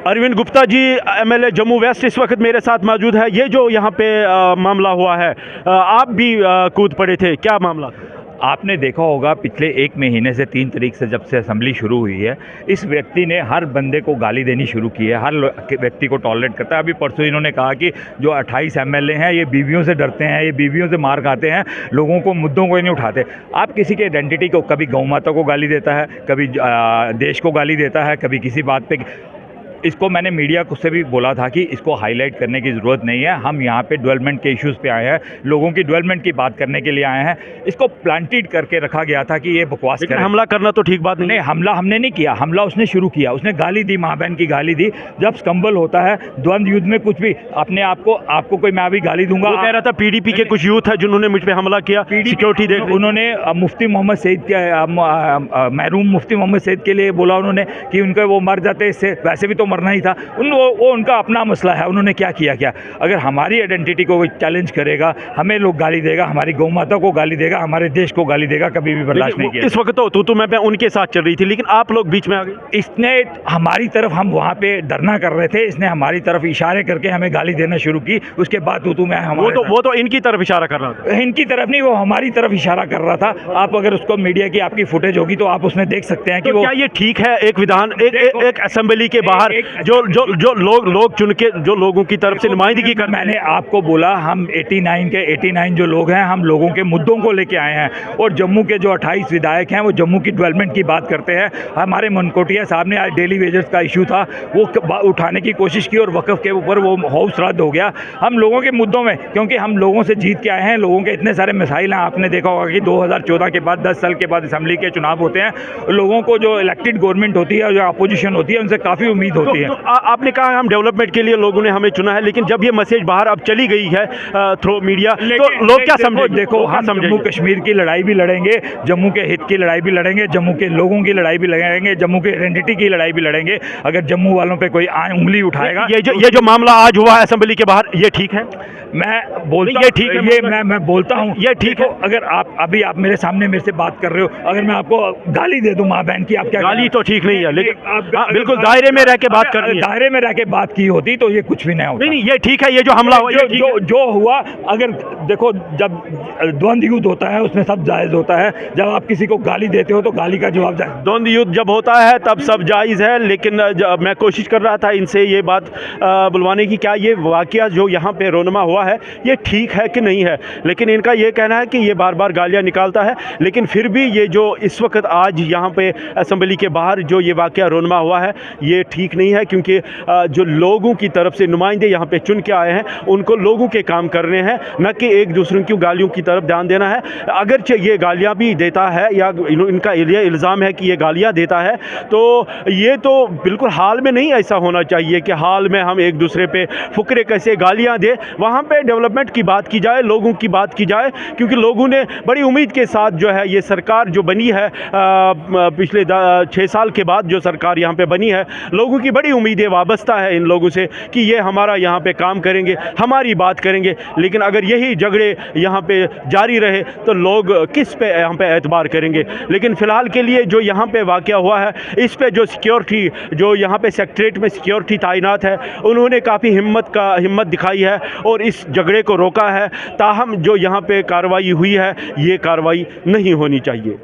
Arvind Gupta ji, MLA Jammu waste इस वक्त मेरे साथ मौजूद है। ये जो यहाँ पे मामला हुआ है, आप भी कूद पड़े थे, क्या मामला? आपने देखा होगा पिछले 1 महीने से 3 तारीख से जब से असेंबली शुरू हुई है, इस व्यक्ति ने हर बंदे को गाली देनी शुरू की है, हर व्यक्ति को टॉलरेट करता है। अभी परसों इन्होंने कहा कि जो 28 एमएलए हैं ये बीवियों से डरते हैं, ये बीवियों से मार खाते हैं, लोगों को मुद्दों को नहीं उठाते। आप किसी के आइडेंटिटी को, कभी गौ माता को गाली देता है, कभी देश को गाली देता है, कभी किसी बात पे। इसको मैंने मीडिया को से भी बोला था कि इसको हाईलाइट करने की ज़रूरत नहीं है। हम यहाँ पे डेवलपमेंट के इश्यूज़ पे आए हैं, लोगों की डेवलपमेंट की बात करने के लिए आए हैं। इसको प्लांटेड करके रखा गया था कि ये बकवास लेकिन हमला करना तो ठीक बात नहीं। हमला हमने नहीं किया, हमला उसने शुरू किया। उसने गाली दी, माँ बहन की गाली दी। जब स्कम्बल होता है द्वंद्व युद्ध में, कुछ भी अपने आपको कोई मैं अभी गाली दूंगा। वो कह रहा था पीडीपी के कुछ यूथ है जिन्होंने मुझ पे हमला किया, सिक्योरिटी देख। उन्होंने मुफ्ती मोहम्मद सईद के महरूम मुफ्ती मोहम्मद सईद के लिए बोला उन्होंने कि उनके वो मर जाते, इससे वैसे भी तो मरना ही था। वो उनका अपना मसला है, उन्होंने क्या किया। अगर हमारी आइडेंटिटी को कोई चैलेंज करेगा, हमें लोग गाली देगा, हमारी गौ माता को गाली देगा, हमारे देश को गाली देगा, कभी भी बर्दाश्त नहीं किया। इस वक्त तो मैं उनके साथ चल रही थी, लेकिन आप लोग बीच में आ गए। इसने हमारी तरफ, हम वहाँ पे धरना कर रहे थे, इसने हमारी तरफ इशारे करके हमें गाली देना शुरू की। उसके बाद तू मैं वो तो इनकी तरफ इशारा कर रहा था। इनकी तरफ नहीं, वो हमारी तरफ इशारा कर रहा था। आप अगर उसको मीडिया की आपकी फुटेज होगी तो आप उसमें देख सकते हैं कि तो क्या ये ठीक है एक विधान, एक असेंबली के बाहर जो लोग चुन के जो लोगों की तरफ से नुमाइंदगी कर। मैंने आपको बोला हम 89 जो लोग हैं, हम लोगों के मुद्दों को लेके आए हैं। और जम्मू के जो 28 विधायक हैं वो जम्मू की डेवलपमेंट की बात करते हैं। हमारे मनकोटिया साहब ने आज डेली वेजेस का इशू था वो उठाने की कोशिश की और वक़्फ़ के ऊपर वो हाउस रद्द हो गया। हम लोगों के मुद्दों में, क्योंकि हम लोगों से जीत के आए हैं, लोगों के इतने सारे मसाइल हैं। आपने देखा होगा कि 2014 के बाद 10 साल के बाद असेंबली के चुनाव होते हैं। लोगों को जो इलेक्टेड गवर्नमेंट होती है, जो अपोजिशन होती है, उनसे काफ़ी उम्मीद होती है। आपने कहा हम डेवलपमेंट के लिए लोगों ने हमें चुना है, लेकिन जब ये मैसेज बाहर अब चली गई है थ्रू मीडिया, तो लोग क्या समझेंगे? देखो हम जम्मू कश्मीर की लड़ाई भी लड़ेंगे, जम्मू के हित की लड़ाई भी लड़ेंगे, जम्मू के लोगों की लड़ाई भी लड़ेंगे, जम्मू के आइडेंटिटी की लड़ाई भी लड़ेंगे। अगर जम्मू वालों पे कोई उंगली उठाएगा। ये जो मामला आज हुआ है असेंबली के बाहर, ये ठीक है? मैं बोलता ये ठीक है, ये मैं बोलता हूँ ये ठीक है। अगर आप मेरे सामने मेरे से बात कर रहे हो, अगर मैं आपको गाली दे दूं माँ बहन की, आप क्या? गाली तो ठीक नहीं है, लेकिन आप बिल्कुल दायरे में रह के बात कर रही है। दायरे में रह के बात की होती तो ये कुछ भी नहीं होता। नहीं, ये ठीक है। ये जो हमला हुआ, जो हुआ, अगर देखो जब द्वंद्व युद्ध होता है उसमें सब जायज़ होता है। जब आप किसी को गाली देते हो तो गाली का जवाब जायज़। द्वंद्व युद्ध जब होता है तब सब जायज़ है, लेकिन मैं कोशिश कर रहा था इनसे ये बात बुलवाने की, क्या ये वाक़या जो यहाँ पे रोनमा हुआ है ये ठीक है कि नहीं है। लेकिन इनका ये कहना है कि ये बार बार गालियाँ निकालता है, लेकिन फिर भी ये जो इस वक्त आज यहाँ पे असेंबली के बाहर जो ये वाक़या रोनमा हुआ है ये ठीक नहीं है, क्योंकि जो लोगों की तरफ से नुमाइंदे यहाँ पे चुन के आए हैं, उनको लोगों के काम करने हैं, न कि एक दूसरे की गालियों की तरफ ध्यान देना है। अगरचे ये गालियाँ भी देता है या इनका ये इल्ज़ाम है कि ये गालियाँ देता है, तो ये तो बिल्कुल हाल में नहीं ऐसा होना चाहिए कि हाल में हम एक दूसरे पे फुकरे कैसे गालियाँ दे। वहाँ पे डेवलपमेंट की बात की जाए, लोगों की बात की जाए, क्योंकि लोगों ने बड़ी उम्मीद के साथ जो है ये सरकार जो बनी है, पिछले 6 साल के बाद जो सरकार यहाँ पे बनी है, लोगों की बड़ी उम्मीदें वाबस्ता है इन लोगों से कि ये हमारा यहाँ पे काम करेंगे, हमारी बात करेंगे। लेकिन अगर यही झगड़े यहाँ पे जारी रहे तो लोग किस पे यहाँ पे एतबार करेंगे। लेकिन फ़िलहाल के लिए जो यहाँ पे वाक़या हुआ है, इस पे जो सिक्योरिटी, जो यहाँ पे सेक्रेटरीट में सिक्योरिटी तैनात है, उन्होंने काफ़ी हिम्मत दिखाई है और इस झगड़े को रोका है। ताहम जो यहाँ पे कार्रवाई हुई है ये कार्रवाई नहीं होनी चाहिए।